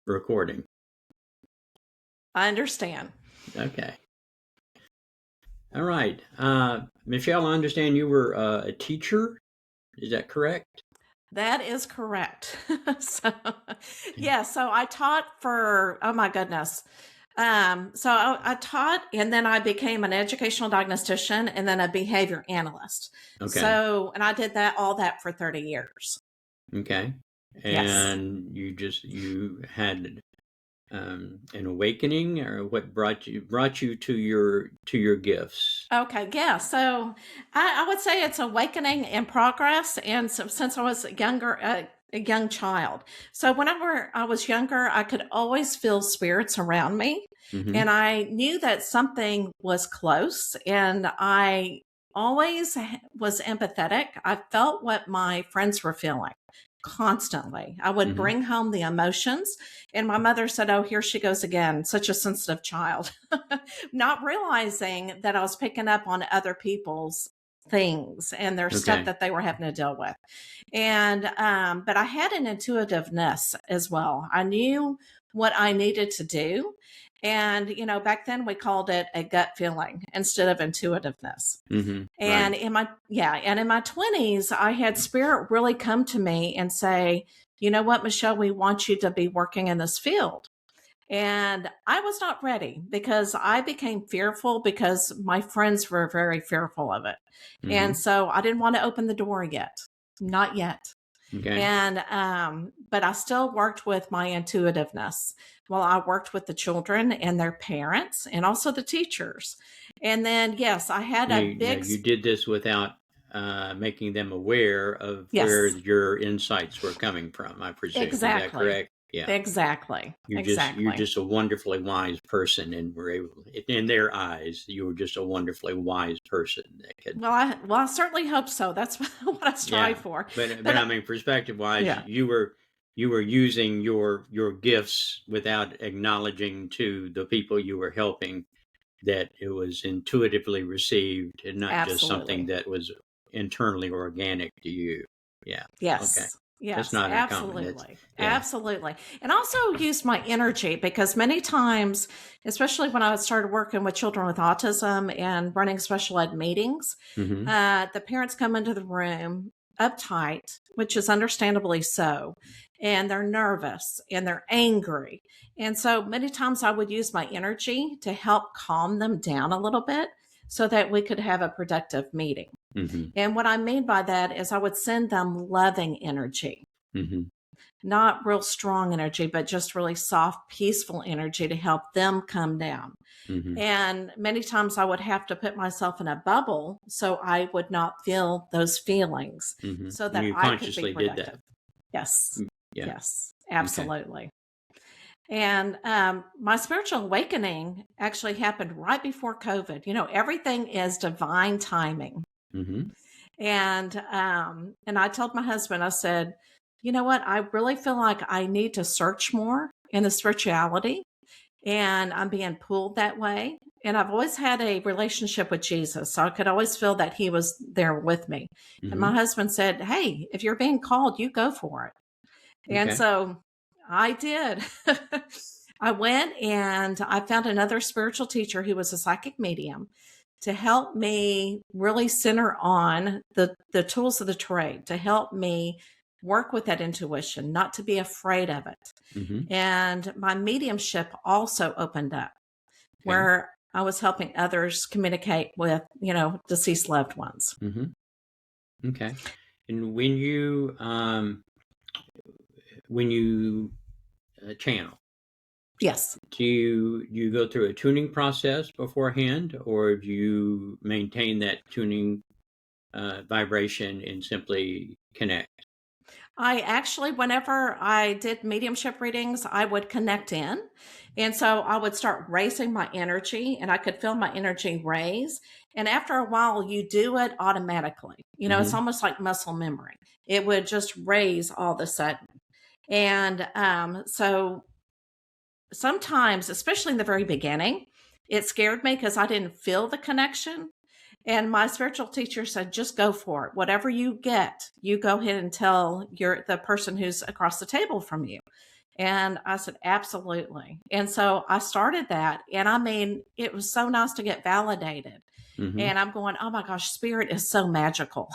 recording. I understand. Okay. All right. Michelle, I understand you were a teacher. Is that correct? That is correct. So, yeah, so I taught for, oh my goodness. So I taught, and then I became an educational diagnostician and then a behavior analyst. Okay. So, and I did all that for 30 years. Okay. Yes. And you had an awakening, or what brought you to your gifts? Okay, yeah. So I would say it's awakening in progress, and so, since I was a young child, so whenever I was younger, I could always feel spirits around me, and I knew that something was close, and I always was empathetic. I felt what my friends were feeling constantly. I would bring home the emotions, and my mother said, "Oh, here she goes again, such a sensitive child." Not realizing that I was picking up on other people's things and their stuff that they were having to deal with. And but I had an intuitiveness as well. I knew what I needed to do. And back then we called it a gut feeling instead of intuitiveness. And Right. in my 20s, I had spirit really come to me and say, "You know what, Michelle, we want you to be working in this field." And I was not ready because I became fearful because my friends were very fearful of it. And so I didn't want to open the door yet. Not yet. Okay. And but I still worked with my intuitiveness. Well, I worked with the children and their parents and also the teachers. And then yes, I had a big you did this without making them aware of where yes, your insights were coming from, I presume. Is that exactly. correct? Yeah. Exactly. You're Exactly. just a wonderfully wise person, and were able, in their eyes, you were just a wonderfully wise person that could. Well, I certainly hope so. That's what I strive for. But I mean, perspective wise, yeah. you were using your gifts without acknowledging to the people you were helping that it was intuitively received and not just something Absolutely. that was internally organic to you. Yeah. Okay. Yes. That's Yes, not uncommon. It's absolutely. yeah. Absolutely. And also use my energy because many times, especially when I started working with children with autism and running special ed meetings, the parents come into the room uptight, which is understandably so, and they're nervous and they're angry. And so many times I would use my energy to help calm them down a little bit so that we could have a productive meeting. And what I mean by that is I would send them loving energy, not real strong energy, but just really soft, peaceful energy to help them come down. And many times I would have to put myself in a bubble so I would not feel those feelings so that You I could be consciously did productive. that. Yes. Yeah. Yes, absolutely. And my spiritual awakening actually happened right before COVID. Everything is divine timing. And I told my husband, I said, "You know what? I really feel like I need to search more in the spirituality, and I'm being pulled that way. And I've always had a relationship with Jesus, so I could always feel that he was there with me." And my husband said, "Hey, if you're being called, you go for it." And so I did. I went and I found another spiritual teacher who was a psychic medium to help me really center on the tools of the trade, to help me work with that intuition, not to be afraid of it. And my mediumship also opened up where I was helping others communicate with, deceased loved ones. Okay. And when you channel, Yes. do you go through a tuning process beforehand, or do you maintain that tuning vibration and simply connect? I actually, whenever I did mediumship readings, I would connect in. And so I would start raising my energy and I could feel my energy raise. And after a while, you do it automatically. It's almost like muscle memory. It would just raise all of a sudden. And so sometimes, especially in the very beginning, it scared me because I didn't feel the connection. And my spiritual teacher said, "Just go for it. Whatever you get, you go ahead and tell the person who's across the table from you." And I said, absolutely. And so I started that. And I mean, it was so nice to get validated. Mm-hmm. And I'm going, oh my gosh, spirit is so magical,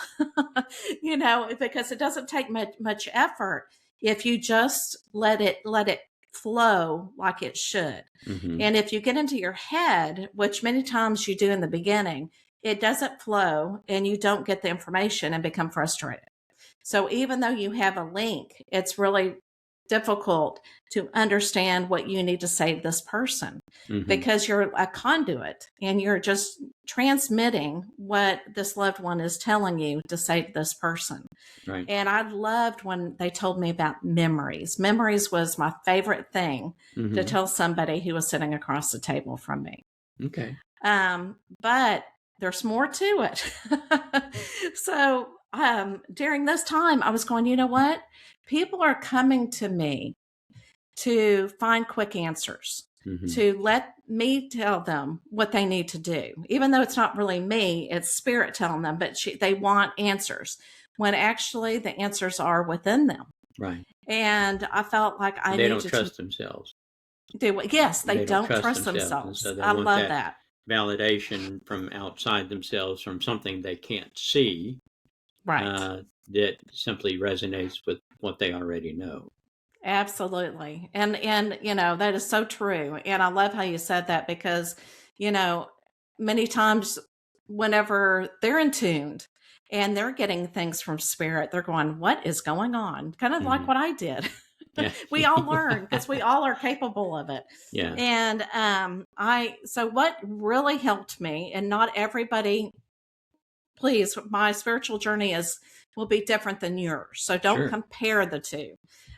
because it doesn't take much effort if you just let it flow like it should. Mm-hmm. And if you get into your head, which many times you do in the beginning, it doesn't flow and you don't get the information and become frustrated. So even though you have a link, it's really difficult to understand what you need to say to this person, mm-hmm. because you're a conduit and you're just transmitting what this loved one is telling you to say to this person. Right. And I loved when they told me about memories. Memories was my favorite thing, mm-hmm. to tell somebody who was sitting across the table from me. Okay. But there's more to it. So during this time, I was going, you know what? People are coming to me to find quick answers, mm-hmm. to let me tell them what they need to do. Even though it's not really me, it's spirit telling them, but they want answers when actually the answers are within them. Right. And I felt like they don't trust themselves. Yes, they don't trust themselves. So I love that. Validation from outside themselves, from something they can't see. Right. That simply resonates with what they already know. Absolutely. And that is so true. And I love how you said that because, many times whenever they're in tuned and they're getting things from spirit, they're going, what is going on? Kind of, mm-hmm. like what I did. Yeah. We all learn because we all are capable of it. Yeah. And so what really helped me, and not everybody, please, my spiritual journey will be different than yours. So don't compare the two,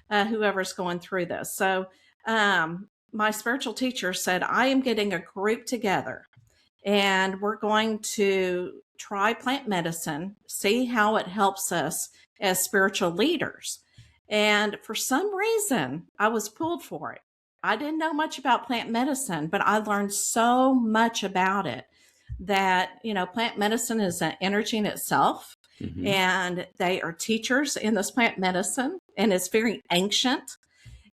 whoever's going through this. So my spiritual teacher said, I am getting a group together and we're going to try plant medicine, see how it helps us as spiritual leaders. And for some reason, I was pulled for it. I didn't know much about plant medicine, but I learned so much about it that, plant medicine is an energy in itself. Mm-hmm. And they are teachers in this plant medicine, and it's very ancient.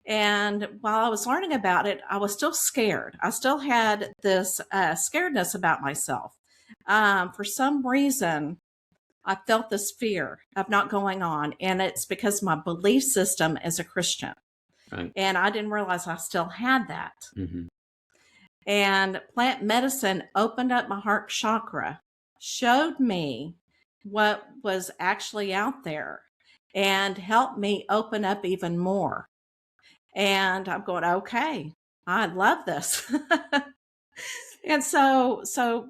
And while I was learning about it, I was still scared. I still had this scaredness about myself. For some reason, I felt this fear of not going on, and it's because my belief system as a Christian. Right. And I didn't realize I still had that. Mm-hmm. And plant medicine opened up my heart chakra, showed me what was actually out there, and helped me open up even more. And I'm going, okay, I love this. And so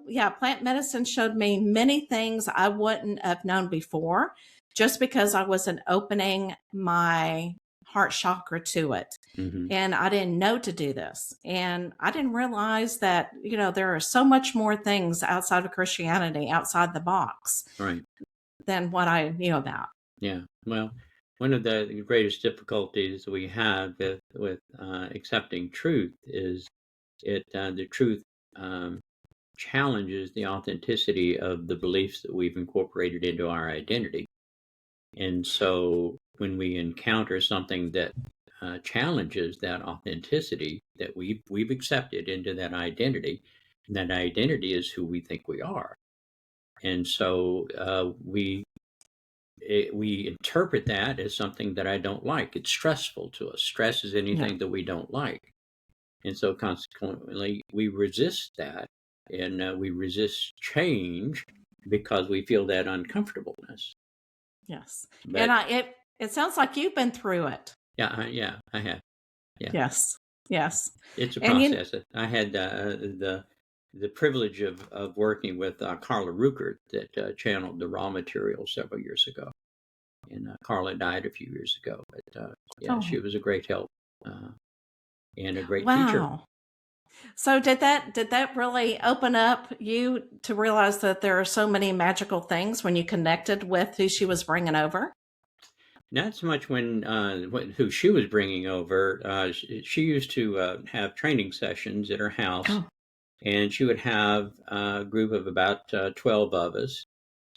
yeah, plant medicine showed me many things I wouldn't have known before, just because I wasn't opening my heart chakra to it. Mm-hmm. And I didn't know to do this. And I didn't realize that, there are so much more things outside of Christianity, outside the box, right, than what I knew about. Yeah. Well, one of the greatest difficulties we have with accepting truth is the truth challenges the authenticity of the beliefs that we've incorporated into our identity. And so when we encounter something that challenges that authenticity that we've accepted into that identity is who we think we are. And so we interpret that as something that I don't like. It's stressful to us. Stress is anything that we don't like. And so consequently, we resist that, and we resist change because we feel that uncomfortableness. Yes. But, and it sounds like you've been through it. Yeah, I have. Yeah. Yes. It's a process. I had the privilege of working with Carla Ruckert that channeled the raw material several years ago. And Carla died a few years ago. But she was a great help and a great teacher. So did that really open up you to realize that there are so many magical things when you connected with who she was bringing over? Not so much when who she was bringing over. She used to have training sessions at her house, and she would have a group of about 12 of us,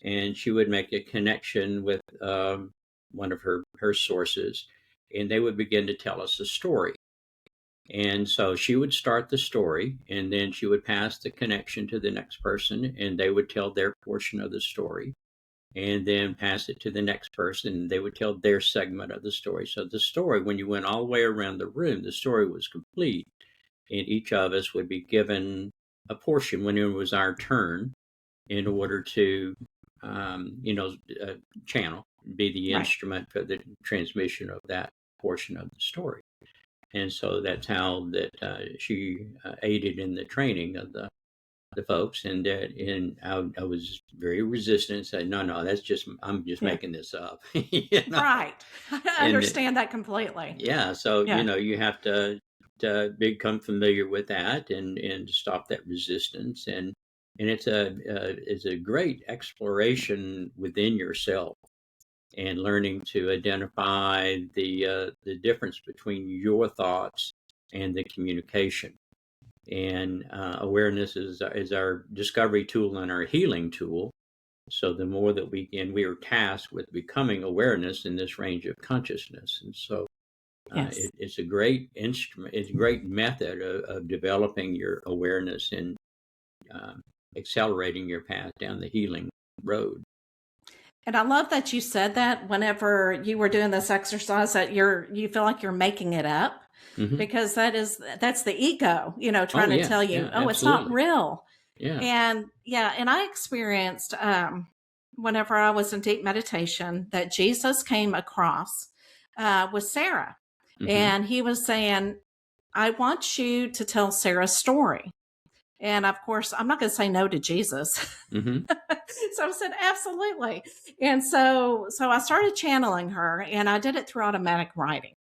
and she would make a connection with one of her sources, and they would begin to tell us a story. And so she would start the story, and then she would pass the connection to the next person, and they would tell their portion of the story, and then pass it to the next person, and they would tell their segment of the story. So the story, when you went all the way around the room, the story was complete, and each of us would be given a portion when it was our turn in order to, channel, be the instrument for the transmission of that portion of the story. And so that's how that she aided in the training of the folks, and I was very resistant and said, no, that's just, I'm just making this up. Right. I understand that completely. Yeah. So, you have to become familiar with that and stop that resistance. And it's a great exploration within yourself and learning to identify the difference between your thoughts and the communication. And awareness is our discovery tool and our healing tool. So the more that we are tasked with becoming awareness in this range of consciousness. And so it's a great instrument. It's a great method of developing your awareness and accelerating your path down the healing road. And I love that you said that whenever you were doing this exercise, that you feel like you're making it up, because that's the ego, trying to tell you, it's not real. Yeah. And I experienced, whenever I was in deep meditation, that Jesus came across with Sarah, and he was saying, I want you to tell Sarah's story. And of course, I'm not going to say no to Jesus. So I said, absolutely. And so I started channeling her, and I did it through automatic writing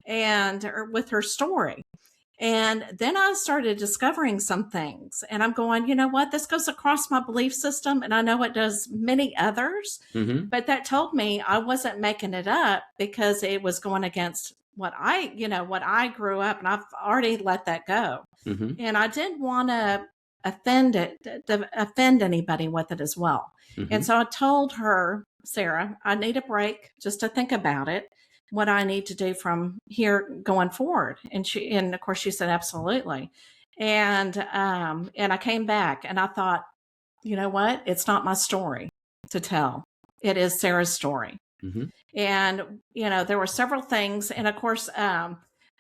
and with her story. And then I started discovering some things, and I'm going, you know what, this goes across my belief system. And I know it does many others, but that told me I wasn't making it up, because it was going against what I grew up, and I've already let that go. And I didn't want to offend anybody with it as well. And so I told her, Sarah, I need a break just to think about it, what I need to do from here going forward. And of course she said, absolutely. And I came back and I thought, you know what? It's not my story to tell. It is Sarah's story. And, there were several things. And of course,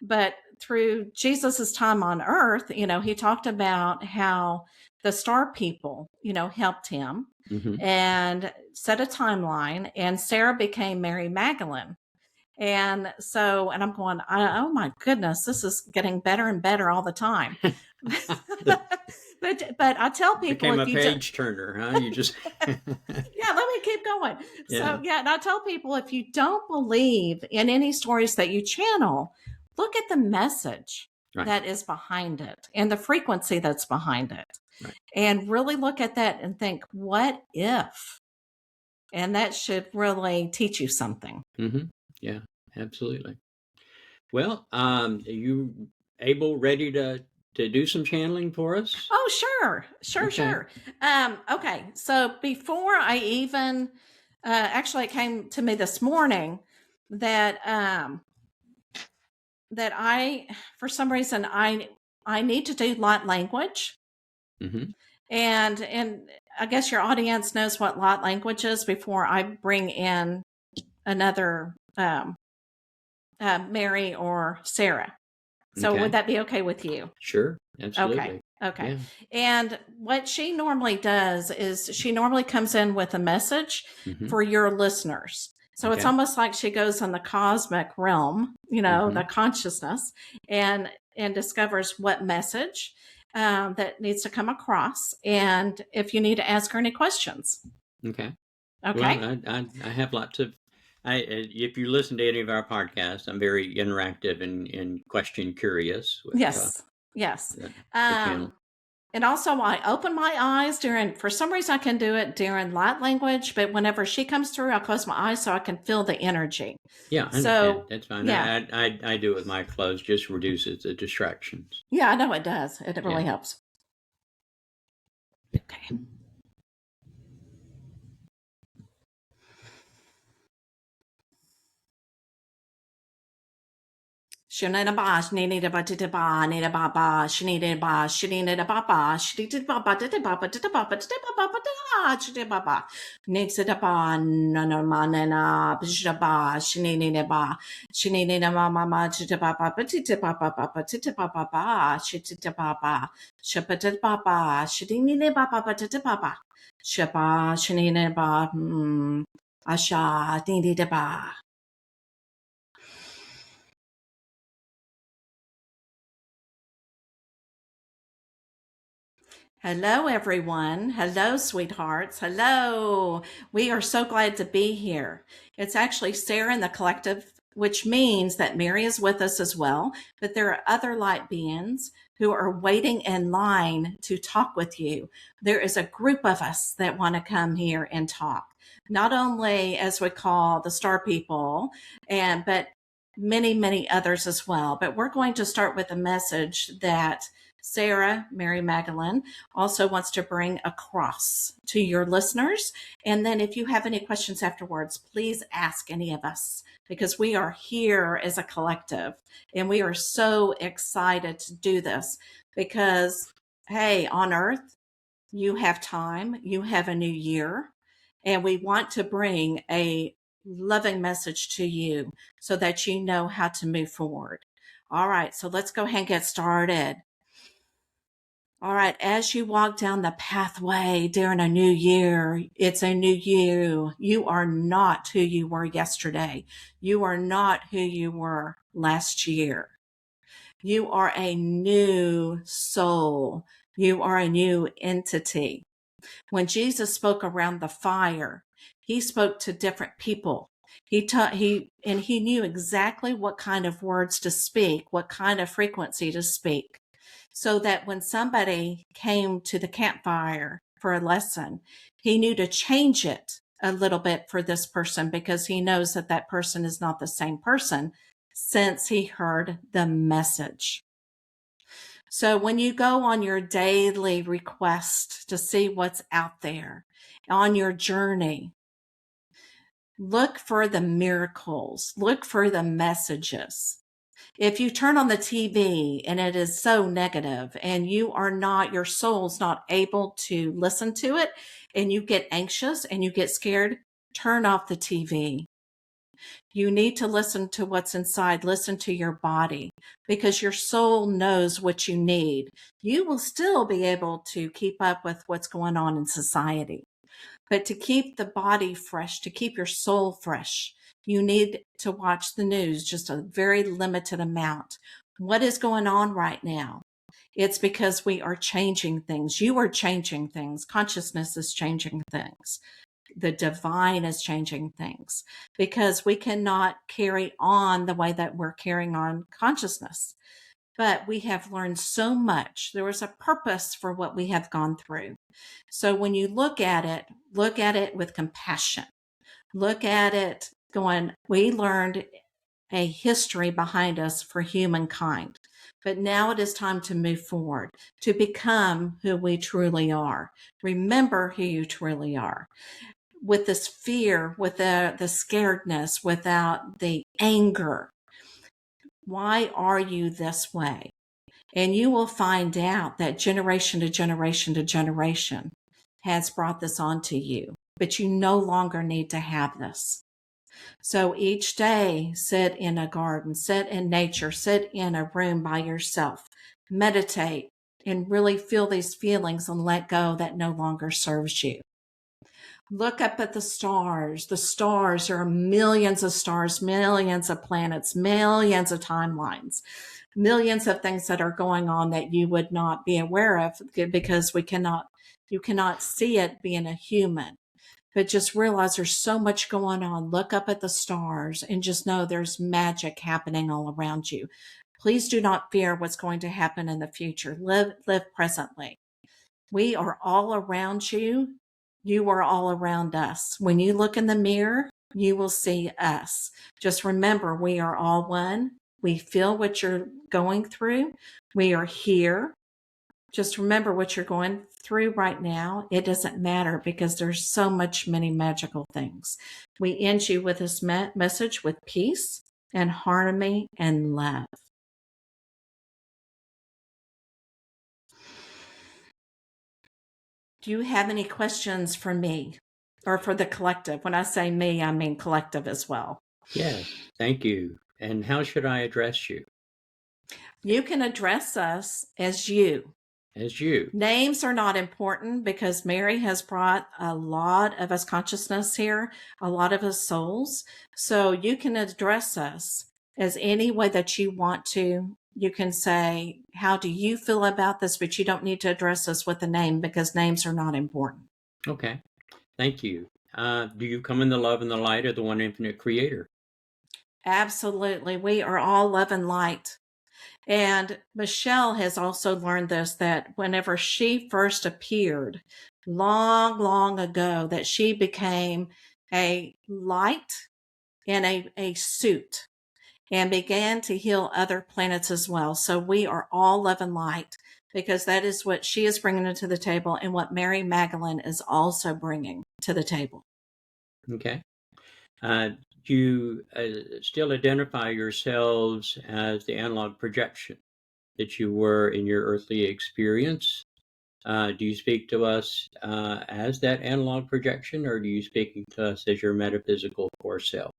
but through Jesus's time on earth, he talked about how the star people, helped him and set a timeline, and Sarah became Mary Magdalene. And so, and I'm going, oh my goodness, this is getting better and better all the time. But I tell people, became a page turner, huh? You just let me keep going. So and I tell people, if you don't believe in any stories that you channel, look at the message that is behind it and the frequency that's behind it, and really look at that and think, what if? And that should really teach you something. Yeah, absolutely. Well, are you ready to do some channeling for us? Oh, sure. Okay. So before I even, actually it came to me this morning that, that for some reason, I need to do light language. And I guess your audience knows what light language is before I bring in another, Mary or Sarah. So would that be okay with you? Sure. Absolutely. Okay. Yeah. And what she normally does is she normally comes in with a message for your listeners. So it's almost like she goes in the cosmic realm, the consciousness, and discovers what message that needs to come across. And if you need to ask her any questions. Okay. Well, I have lots of, if you listen to any of our podcasts, I'm very interactive and question curious. With, yes. And also I open my eyes for some reason I can do it during light language, but whenever she comes through, I close my eyes so I can feel the energy. Yeah, I understand. That's fine. Yeah. I do it with my closed, just reduces the distractions. Yeah, I know it does. It really helps. Okay. Shanina ba, shanina da ba, tita ba, nita ba ba, shanina ba, shanina da ba ba, shanina ba ba, tita ba ba, tita ba ba, tita ba ba, tita ba ba. Next da ba, nana ma nana, bishda ba, shanina ba, shanina ma ma ma, tita ba ba, tita ba ba ba, tita ba ba ba, shitita ba ba, shapata ba ba, shanina ba ba, tita ba ba, shapa, shanina ba, asha, nita ba. Hello, everyone. Hello, sweethearts. Hello. We are so glad to be here. It's actually Sarah in the collective, which means that Mary is with us as well, but there are other light beings who are waiting in line to talk with you. There is a group of us that want to come here and talk, not only as we call the star people, but many, many others as well. But we're going to start with a message that Sarah, Mary Magdalene, also wants to bring across to your listeners. And then if you have any questions afterwards, please ask any of us, because we are here as a collective and we are so excited to do this because, hey, on Earth, you have time, you have a new year, and we want to bring a loving message to you so that you know how to move forward. All right, so let's go ahead and get started. All right, as you walk down the pathway during a new year, it's a new you. You are not who you were yesterday. You are not who you were last year. You are a new soul. You are a new entity. When Jesus spoke around the fire, he spoke to different people. He knew exactly what kind of words to speak, what kind of frequency to speak, so that when somebody came to the campfire for a lesson, he knew to change it a little bit for this person, because he knows that that person is not the same person since he heard the message. So when you go on your daily request to see what's out there on your journey, look for the miracles, look for the messages. If you turn on the TV and it is so negative and your soul's not able to listen to it, and you get anxious and you get scared, turn off the TV. You need to listen to what's inside, listen to your body, because your soul knows what you need. You will still be able to keep up with what's going on in society. But to keep the body fresh, to keep your soul fresh, you need to watch the news, just a very limited amount. What is going on right now? It's because we are changing things. You are changing things. Consciousness is changing things. The divine is changing things, because we cannot carry on the way that we're carrying on consciousness. But we have learned so much. There was a purpose for what we have gone through. So when you look at it with compassion. Look at it going, we learned a history behind us for humankind. But now it is time to move forward, to become who we truly are. Remember who you truly are. With this fear, with the scaredness, without the anger. Why are you this way? And you will find out that generation to generation to generation has brought this onto you, but you no longer need to have this. So each day, sit in a garden, sit in nature, sit in a room by yourself, meditate, and really feel these feelings and let go that no longer serves you. Look up at the stars. The stars are millions of stars, millions of planets, millions of timelines, millions of things that are going on that you would not be aware of, because you cannot see it being a human. But just realize there's so much going on. Look up at the stars and just know there's magic happening all around you. Please do not fear what's going to happen in the future. Live presently. We are all around you. You are all around us. When you look in the mirror, you will see us. Just remember, we are all one. We feel what you're going through. We are here. Just remember what you're going through right now. It doesn't matter, because there's so many magical things. We end you with this message with peace and harmony and love. Do you have any questions for me or for the collective? When I say me, I mean collective as well. Yes, thank you. And how should I address you? You can address us as you. As you. Names are not important because Mary has brought a lot of us consciousness here, a lot of us souls. So you can address us as any way that you want to. You can say, how do you feel about this? But you don't need to address us with a name because names are not important. Okay. Thank you. Do you come in the love and the light of the one infinite creator? Absolutely. We are all love and light. And Michelle has also learned this, that whenever she first appeared long, long ago, that she became a light in a suit and began to heal other planets as well. So we are all love and light because that is what she is bringing to the table and what Mary Magdalene is also bringing to the table. Okay. Do you still identify yourselves as the analog projection that you were in your earthly experience? Do you speak to us as that analog projection, or do you speak to us as your metaphysical core self?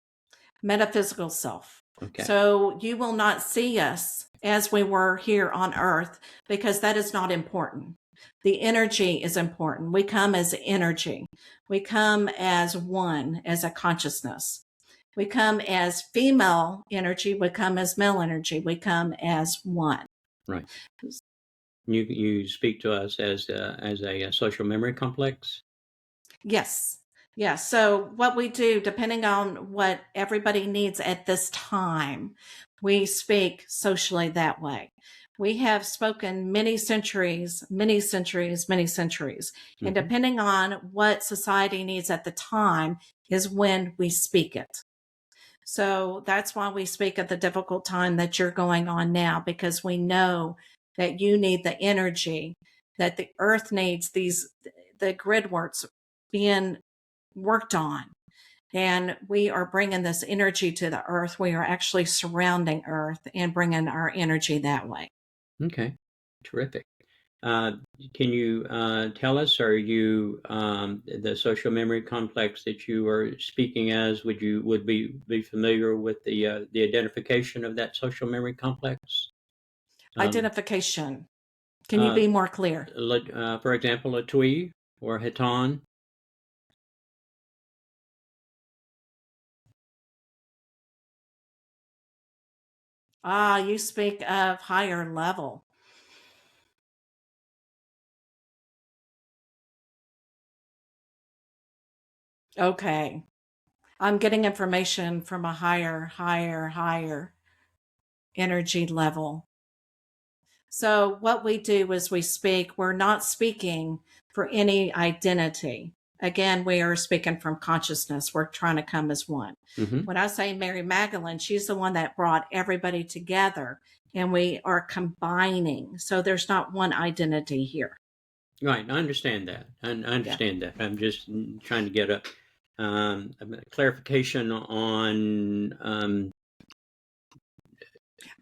Metaphysical self. Okay. So you will not see us as we were here on earth because that is not important. The energy is important. We come as energy. We come as one, as a consciousness. We come as female energy. We come as male energy. We come as one. Right. You speak to us as a social memory complex? Yes. Yeah. So what we do, depending on what everybody needs at this time, we speak socially that way. We have spoken many centuries, many centuries, many centuries. And depending on what society needs at the time is when we speak it. So that's why we speak at the difficult time that you're going on now, because we know that you need the energy, that the earth needs the grid works being worked on. And we are bringing this energy to the earth. We are actually surrounding earth and bringing our energy that way. Okay, terrific. Can you tell us, are you the social memory complex that you are speaking as? Would be familiar with the identification of that social memory complex? Identification. Can you be more clear? For example, a Tui or Hitan? You speak of higher level. Okay. I'm getting information from a higher energy level. So what we do is we speak, we're not speaking for any identity. Again, we are speaking from consciousness. We're trying to come as one. When I say Mary Magdalene, she's the one that brought everybody together and we are combining. So there's not one identity here. Right. I understand that. I understand that. I'm just trying to get a clarification on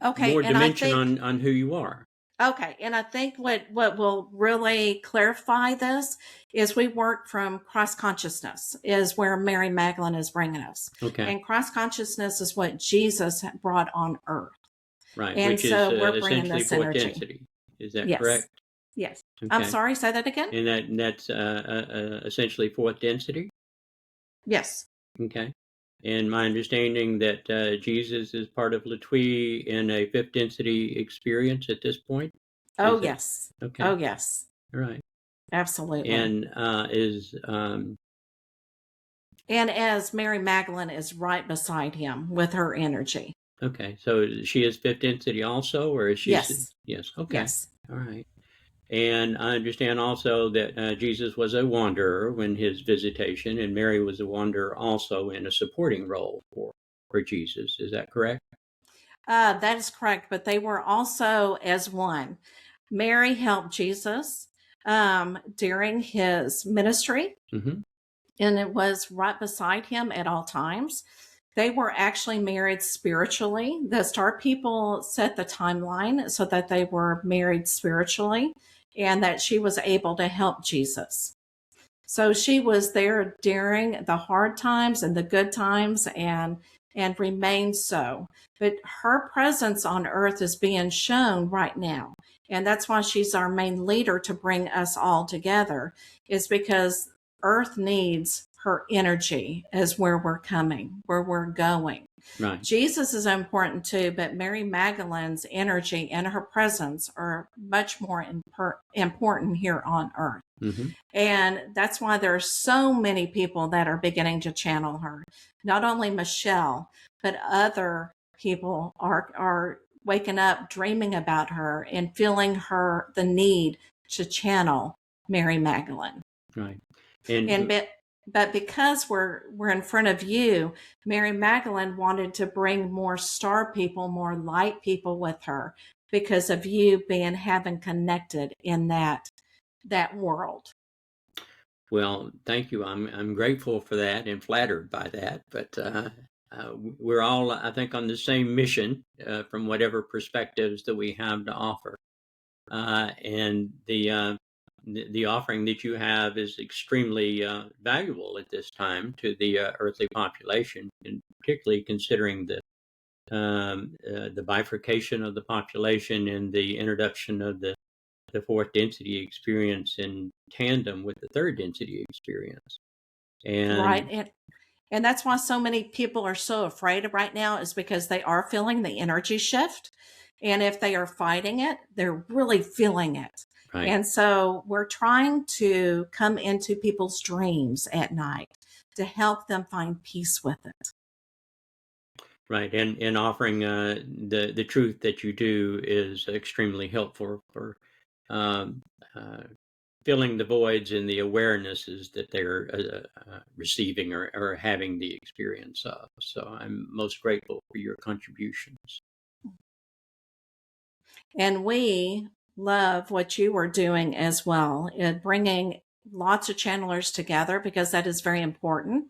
more dimension on who you are. Okay. And I think what will really clarify this is we work from cross consciousness is where Mary Magdalene is bringing us. Okay. And cross consciousness is what Jesus brought on earth. Right. And which so is we're bringing this energy. Density. Is that correct? Yes. Okay. I'm sorry, say that again. And that's essentially fourth density? Yes. Okay. And my understanding that Jesus is part of Latwii in a fifth density experience at this point? Oh, yes. Okay. Oh, yes. All right. Absolutely. And and as Mary Magdalene is right beside him with her energy. Okay. So she is fifth density also, or is she? Yes. Yes. Okay. Yes. All right. And I understand also that Jesus was a wanderer when his visitation, and Mary was a wanderer also in a supporting role for Jesus. Is that correct? That is correct. But they were also as one. Mary helped Jesus during his ministry, and it was right beside him at all times. They were actually married spiritually. The star people set the timeline so that they were married spiritually and that she was able to help Jesus. So she was there during the hard times and the good times and remained so. But her presence on earth is being shown right now. And that's why she's our main leader to bring us all together, is because earth needs her energy as where we're coming, where we're going. Right. Jesus is important too, but Mary Magdalene's energy and her presence are much more important here on earth. Mm-hmm. And that's why there are so many people that are beginning to channel her. Not only Michelle, but other people are waking up, dreaming about her and feeling the need to channel Mary Magdalene. Right. But because we're in front of you, Mary Magdalene wanted to bring more star people, more light people with her because of you having connected in that world. Well, thank you. I'm grateful for that and flattered by that. But we're all, I think, on the same mission from whatever perspectives that we have to offer. And the offering that you have is extremely valuable at this time to the earthly population, and particularly considering the bifurcation of the population and the introduction of the fourth density experience in tandem with the third density experience. And right. And that's why so many people are so afraid right now, is because they are feeling the energy shift. And if they are fighting it, they're really feeling it. Right. And so we're trying to come into people's dreams at night to help them find peace with it. Right. And offering the truth that you do is extremely helpful for filling the voids and the awarenesses that they're receiving or having the experience of. So I'm most grateful for your contributions. And we love what you are doing as well, in bringing lots of channelers together, because that is very important,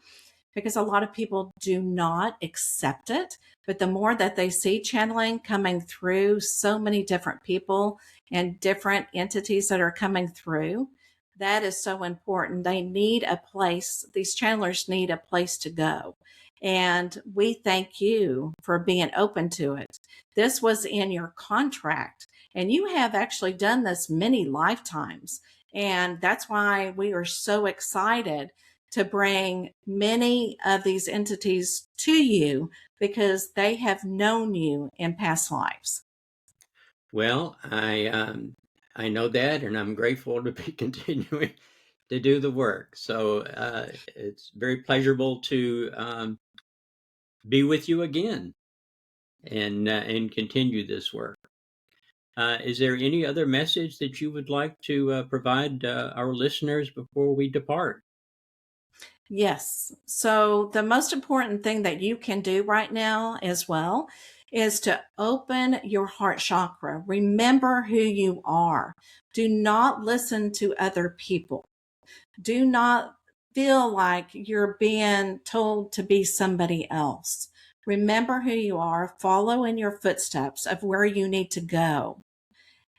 because a lot of people do not accept it. But the more that they see channeling coming through, so many different people and different entities that are coming through, that is so important. They need a place, these channelers need a place to go. And we thank you for being open to it. This was in your contract, and you have actually done this many lifetimes. And that's why we are so excited to bring many of these entities to you, because they have known you in past lives. Well, I know that, and I'm grateful to be continuing to do the work. So it's very pleasurable to be with you again and continue this work. Is there any other message that you would like to provide our listeners before we depart? Yes. So the most important thing that you can do right now as well is to open your heart chakra. Remember who you are. Do not listen to other people. Do not feel like you're being told to be somebody else. Remember who you are. Follow in your footsteps of where you need to go.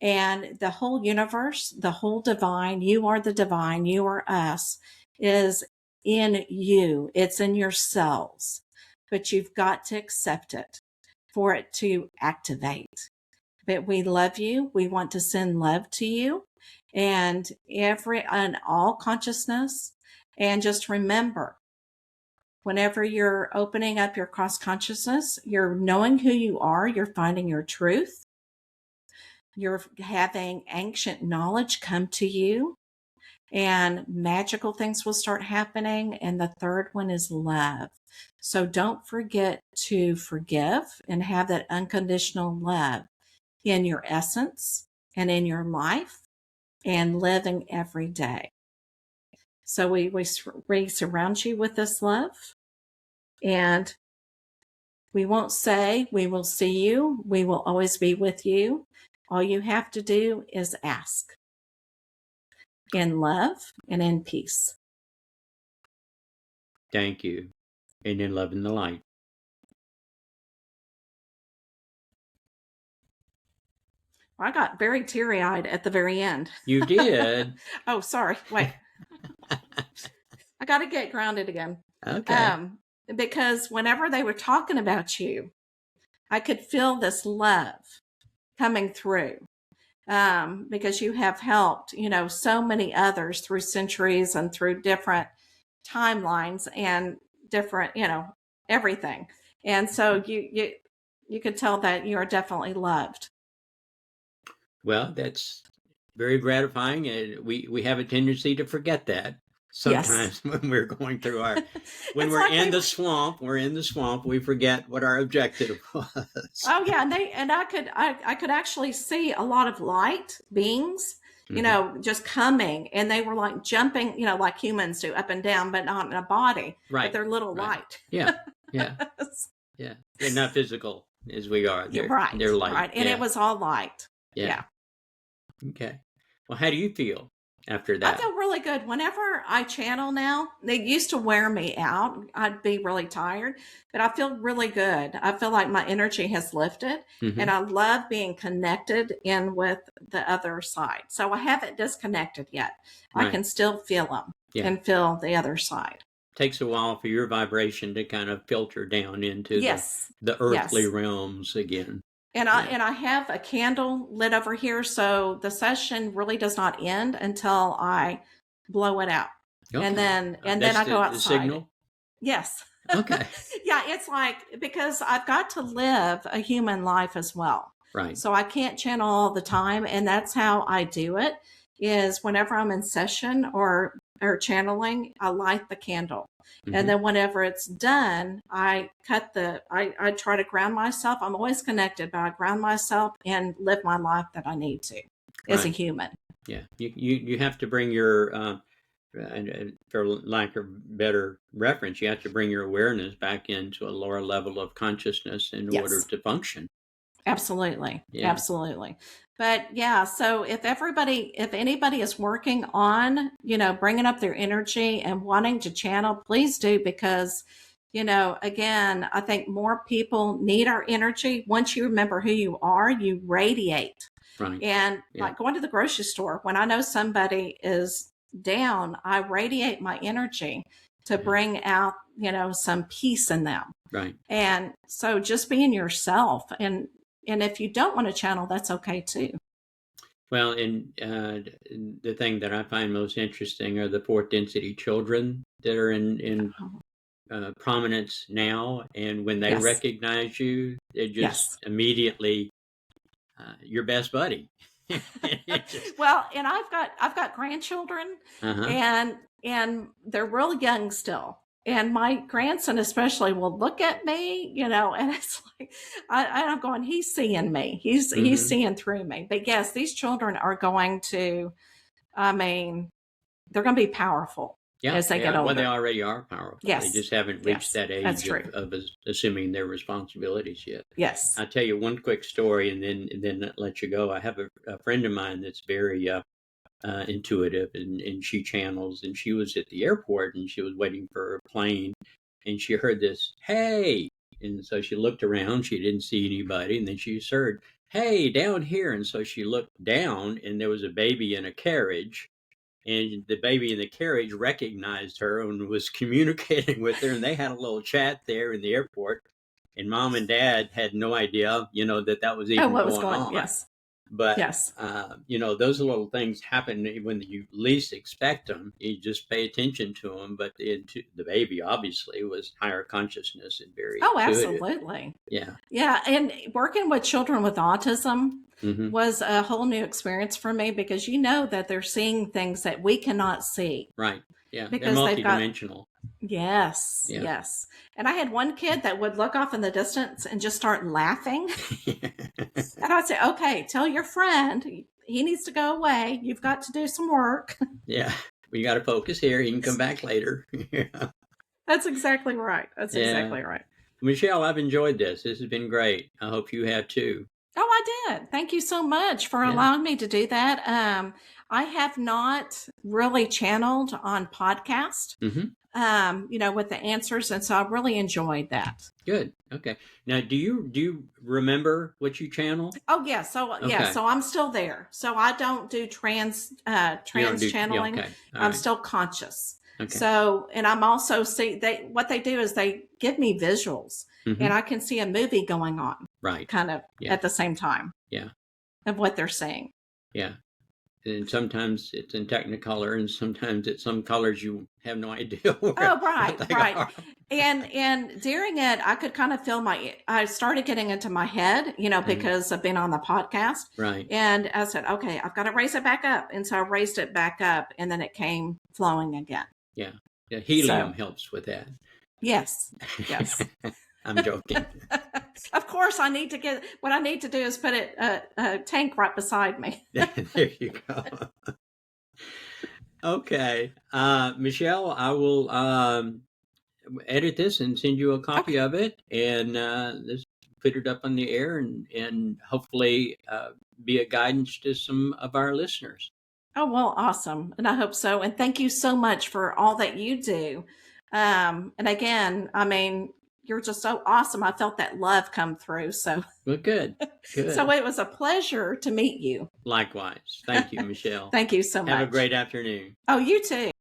And the whole universe, the whole divine, you are the divine, you are us, is in you. It's in your cells. But you've got to accept it for it to activate. But we love you. We want to send love to you and all consciousness. And just remember, whenever you're opening up your cross consciousness, you're knowing who you are, you're finding your truth. You're having ancient knowledge come to you, and magical things will start happening. And the third one is love. So don't forget to forgive and have that unconditional love in your essence and in your life and living every day. So we surround you with this love, and we won't say we will see you. We will always be with you. All you have to do is ask, in love and in peace. Thank you. And in love and the light. I got very teary-eyed at the very end. You did? Oh, sorry. Wait. I got to get grounded again. Okay. Because whenever they were talking about you, I could feel this love coming through. Because you have helped, so many others through centuries and through different timelines and different, everything. And so you could tell that you are definitely loved. Well, that's very gratifying, and we have a tendency to forget that sometimes. Yes. When we're going through when we're in the swamp, we forget what our objective was. Oh yeah, and I could actually see a lot of light beings, just coming, and they were like jumping, like humans do, up and down, but not in a body. Right. But they're little light. Yeah. Yeah. Yeah. They're not physical as we are. They're right. They're light. Right. And it was all light. Yeah. Okay. Well, how do you feel after that? I feel really good. Whenever I channel now, they used to wear me out. I'd be really tired, but I feel really good. I feel like my energy has lifted, and I love being connected in with the other side. So I haven't disconnected yet. Right. I can still feel them and feel the other side. Takes a while for your vibration to kind of filter down into the earthly realms again. And I have a candle lit over here, so the session really does not end until I blow it out. Okay. And then I go outside. The signal? Yes. Okay. Yeah, it's like, because I've got to live a human life as well. Right. So I can't channel all the time, and that's how I do it, is whenever I'm in session or channeling, I light the candle. And then whenever it's done, I I try to ground myself. I'm always connected, but I ground myself and live my life that I need to as a human. Yeah. You have to bring your, for lack of better reference, you have to bring your awareness back into a lower level of consciousness in order to function. Absolutely. Yeah. Absolutely. But yeah, so if anybody is working on, bringing up their energy and wanting to channel, please do, because, again, I think more people need our energy. Once you remember who you are, you radiate. Right. And like going to the grocery store, when I know somebody is down, I radiate my energy to bring out, some peace in them. Right. And so just being yourself, and if you don't want to channel, that's okay too. Well, and the thing that I find most interesting are the fourth density children that are in prominence now. And when they recognize you, they're just immediately your best buddy. Well, and I've got grandchildren, and they're real young still. And my grandson especially will look at me, and it's like, I'm going, he's seeing me. He's seeing through me. But yes, these children are going to, they're going to be powerful as they get older. Well, they already are powerful. Yes. They just haven't reached that age of assuming their responsibilities yet. Yes. I'll tell you one quick story and then let you go. I have a friend of mine that's very intuitive, and she channels, and she was at the airport and she was waiting for a plane, and she heard this, "Hey," and so she looked around, she didn't see anybody, and then she heard, "Hey, down here," and so she looked down, and there was a baby in a carriage, and the baby in the carriage recognized her and was communicating with her, and they had a little chat there in the airport, and mom and dad had no idea, that was even going on. Yes. But, those little things happen when you least expect them. You just pay attention to them. But the baby obviously was higher consciousness and very intuitive. Absolutely. Yeah. Yeah. And working with children with autism was a whole new experience for me, because that they're seeing things that we cannot see. Right. Yeah. Because they're multidimensional. Yes. Yeah. Yes. And I had one kid that would look off in the distance and just start laughing. And I'd say, "Okay, tell your friend he needs to go away. You've got to do some work." Yeah. We got to focus here. He can come back later. That's exactly right. Exactly right. Michelle, I've enjoyed this. This has been great. I hope you have too. Oh, I did. Thank you so much for allowing me to do that. I have not really channeled on podcast. with the answers. And so I really enjoyed that. Good. Okay. Now, do you remember what you channel? Oh yeah. So yeah. So I'm still there. So I don't do trans channeling. Okay. I'm still conscious. Okay. So, and I'm also what they do is they give me visuals, and I can see a movie going on, right, kind of at the same time, of what they're saying. Yeah. And sometimes it's in Technicolor, and sometimes it's some colors you have no idea. Right. And during it, I could kind of feel I started getting into my head, because I've been on the podcast. Right. And I said, okay, I've got to raise it back up. And so I raised it back up, and then it came flowing again. Yeah. Helium helps with that. Yes. I'm joking. Of course, what I need to do is put a tank right beside me. There you go. Okay. Michelle, I will edit this and send you a copy of it, and let's put it up on the air and hopefully be a guidance to some of our listeners. Oh, well, awesome. And I hope so. And thank you so much for all that you do. And again, I mean, you're just so awesome. I felt that love come through. So well, good. So it was a pleasure to meet you. Likewise. Thank you, Michelle. Thank you so much. Have a great afternoon. Oh, you too.